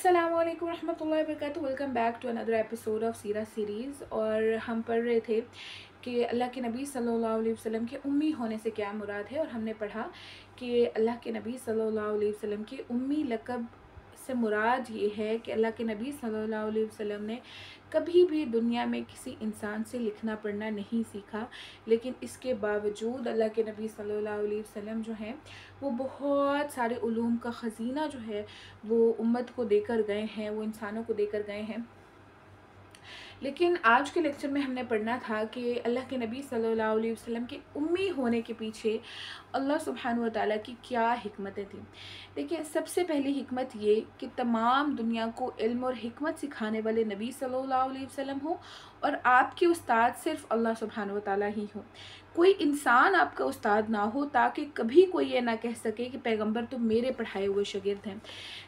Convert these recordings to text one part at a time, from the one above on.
अस्सलाम वालेकुम रहमतुल्लाहि वबरकातुहू। Welcome back to another episode of सीरा सीरीज़। और हम पढ़ रहे थे कि अल्लाह के नबी सल्लल्लाहु अलैहि वसल्लम के उम्मी होने से क्या मुराद है। और हमने पढ़ा कि अल्लाह के नबी सल्लल्लाहु अलैहि वसल्लम के उम्मी लक़ब से मुराद ये है कि अल्लाह के नबी सल्लल्लाहु अलैहि वसल्लम ने कभी भी दुनिया में किसी इंसान से लिखना पढ़ना नहीं सीखा, लेकिन इसके बावजूद अल्लाह के नबी सल्लल्लाहु अलैहि वसल्लम जो हैं वो बहुत सारे उलूम का ख़ज़ीना जो है वो उम्मत को देकर गए हैं, वो इंसानों को देकर गए हैं। लेकिन आज के लेक्चर में हमने पढ़ना था कि अल्लाह के नबी सल्लल्लाहु अलैहि वसल्लम के उम्मी होने के पीछे अल्लाह सुब्हानहू व तआला की क्या हिकमतें थी। देखिए, सबसे पहली हिकमत ये कि तमाम दुनिया को इल्म और हिकमत सिखाने वाले नबी सल्लल्लाहु अलैहि वसल्लम हो और आपके उस्ताद सिर्फ अल्लाह सुब्हानहू व तआला ही हो। कोई इंसान आपका उस्ताद ना हो ताकि कभी कोई ये ना कह सके कि पैगंबर तो मेरे पढ़ाए हुए शागिर्द हैं।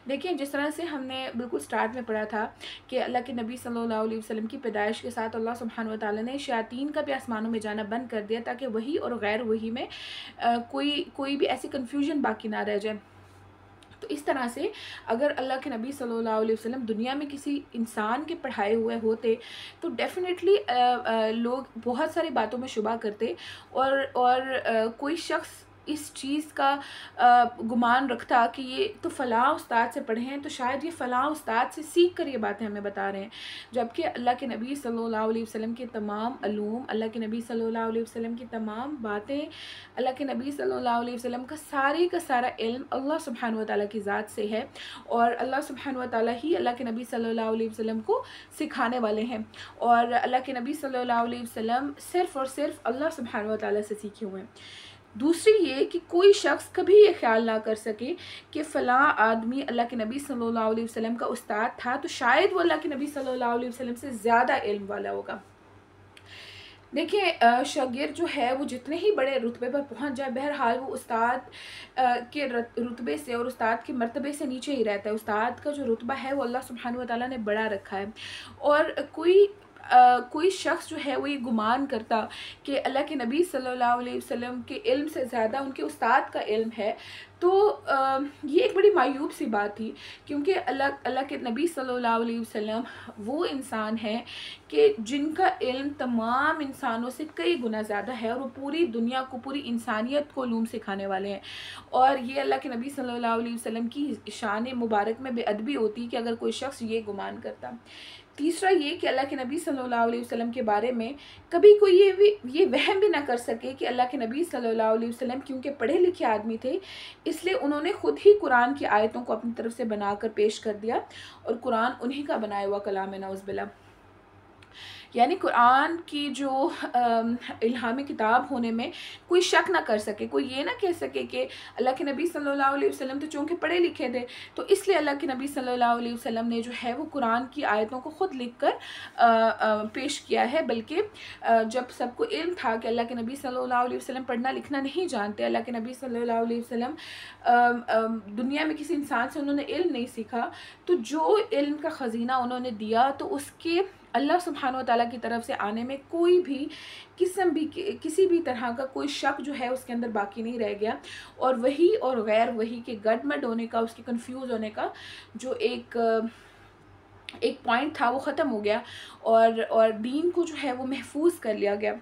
देखिए, जिस तरह से हमने बिल्कुल स्टार्ट में पढ़ा था कि अल्लाह के नबी सल्लल्लाहु अलैहि वसल्लम की पैदाइश के साथ अल्लाह सुब्हानहू व तआला ने शयातीन का भी आसमानों में जाना बंद कर दिया ताकि वही और गैर वही में कोई भी ऐसी कन्फ्यूजन बाकी ना रह जाए। तो इस तरह से अगर अल्लाह के नबी सल्लल्लाहु अलैहि वसल्लम दुनिया में किसी इंसान के पढ़ाए हुए होते तो डेफ़िनेटली लोग बहुत सारी बातों में शुबा करते और कोई शख्स इस चीज़ का गुमान रखता कि ये तो फ़लाँ उस्ताद से पढ़े हैं, तो शायद ये फ़लाँ उस्ताद से सीख कर ये बातें हमें बता रहे हैं। जबकि अल्लाह के नबी सल्लल्लाहु अलैहि वसल्लम के तमाम अलूम, अल्लाह के नबी सल्लल्लाहु अलैहि वसल्लम की तमाम बातें, अल्लाह के नबी सल्लल्लाहु अलैहि वसल्लम का सारा इल्म अल्लाह सुब्हानहू व तआला की ज़ात से है और अल्लाह सुब्हानहू व तआला ही अल्लाह के नबी सल्लल्लाहु अलैहि वसल्लम को सिखाने वाले हैं। और अल्लाह के नबी सल्लल्लाहु अलैहि वसल्लम सिर्फ़ और सिर्फ अल्लाह सुब्हानहू व तआला से सीखे हुए हैं। दूसरी ये कि कोई शख्स कभी ये ख्याल ना कर सके कि फ़लाँ आदमी अल्लाह के नबी सल्लल्लाहु अलैहि वसल्लम का उस्ताद था तो शायद वो अल्लाह के नबी सल्लल्लाहु अलैहि वसल्लम से ज़्यादा इल्म वाला होगा। देखिए, शागिर्द जो है वो जितने ही बड़े रुतबे पर पहुंच जाए, बहरहाल वो उस्ताद के रुतबे से और उस्ताद के मर्तबे से नीचे ही रहता है। उस्ताद का जो रुतबा है वो अल्लाह सुब्हानहू व तआला ने बड़ा रखा है। और कोई शख्स जो है वो ये गुमान करता कि अल्लाह के नबी सल्लल्लाहु अलैहि वसल्लम के इल्म से ज़्यादा उनके उस्ताद का इल्म है, तो ये एक बड़ी मायूब सी बात थी, क्योंकि अल्लाह के नबी सल्लल्लाहु अलैहि वसल्लम वो इंसान हैं कि जिनका इल्म तमाम इंसानों से कई गुना ज़्यादा है और वो पूरी दुनिया को, पूरी इंसानियत को उलूम सिखाने वाले हैं। और ये अल्लाह के नबी सल्लल्लाहु अलैहि वसल्लम की शान मुबारक में बेअदबी होती कि अगर कोई शख्स ये गुमान करता। तीसरा ये कि अल्लाह के नबी सल्लल्लाहु अलैहि वसल्लम के बारे में कभी कोई ये वहम भी ना कर सके कि अल्लाह के नबी सल्लल्लाहु अलैहि वसल्लम क्योंकि पढ़े लिखे आदमी थे, इसलिए उन्होंने ख़ुद ही कुरान की आयतों को अपनी तरफ से बनाकर पेश कर दिया और कुरान उन्हीं का बनाया हुआ कलाम है, नऊज़ बिल्लाह। यानी कुरान की जो इल्हामी किताब होने में कोई शक ना कर सके, कोई ये ना कह सके कि अल्लाह के नबी सल्लल्लाहु अलैहि वसल्लम तो चूँकि पढ़े लिखे थे तो इसलिए अल्लाह के नबी सल्लल्लाहु अलैहि वसल्लम ने जो है वो कुरान की आयतों को ख़ुद लिख कर पेश किया है। बल्कि जब सबको इल्म था कि अल्लाह के नबी सल्लल्लाहु अलैहि वसल्लम पढ़ना लिखना नहीं जानते, अल्लाह के नबी सल्लल्लाहु अलैहि वसल्लम दुनिया में किसी इंसान से उन्होंने इल्म नहीं सीखा, तो जो इल्म का ख़ज़ीना उन्होंने दिया तो उसके अल्लाह सुब्हानहू व तआला की तरफ से आने में कोई भी किसी भी तरह का कोई शक जो है उसके अंदर बाकी नहीं रह गया। और वही और गैर वही के गडमड होने का, उसके कंफ्यूज होने का जो एक पॉइंट था वो ख़त्म हो गया और दीन को जो है वो महफूज कर लिया गया।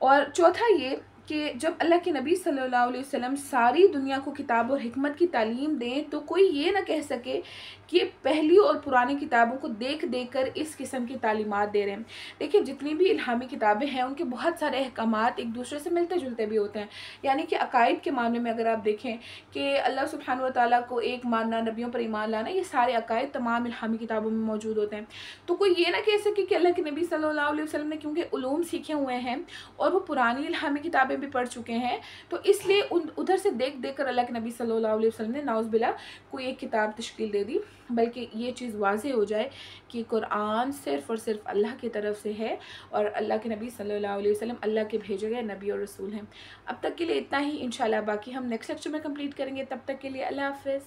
और चौथा ये कि जब अल्लाह के नबी सल्लल्लाहु अलैहि वसल्लम सारी दुनिया को किताब और हिकमत की तालीम दें तो कोई ये ना कह सके कि पहली और पुरानी किताबों को देख कर इस किस्म की तालीमात दे रहे हैं। देखिए, जितनी भी इल्हामी किताबें हैं उनके बहुत सारे अहकामात एक दूसरे से मिलते जुलते भी होते हैं। यानी कि अकायद के मामले में अगर आप देखें कि अल्लाह सुब्हानहू व तआला को एक मानना, नबियों पर ईमान लाना, ये सारे अकायद तमाम इल्हामी किताबों में मौजूद होते हैं। तो कोई ये ना कह सके कि अल्लाह के नबी सल्लल्लाहु अलैहि वसल्लम ने क्योंकि उलूम सीखे हुए हैं और वो पुरानी इल्हामी किताबें भी पढ़ चुके हैं तो इसलिए उधर से देख कर अल्लाह के नबी सल्लल्लाहु अलैहि वसल्लम ने नऊज़ बिल्लाह कोई एक किताब तश्कील दे दी। बल्कि ये चीज़ वाज़ेह हो जाए कि कुरान सिर्फ़ और सिर्फ अल्लाह की तरफ से है और अल्लाह के नबी सल्लल्लाहु अलैहि वसल्लम अल्लाह के भेजे गए नबी और रसूल हैं। अब तक के लिए इतना ही, इंशाल्लाह बाकी हम नेक्स्ट लेक्चर में कंप्लीट करेंगे। तब तक के लिए अल्लाह हाफ़िज़।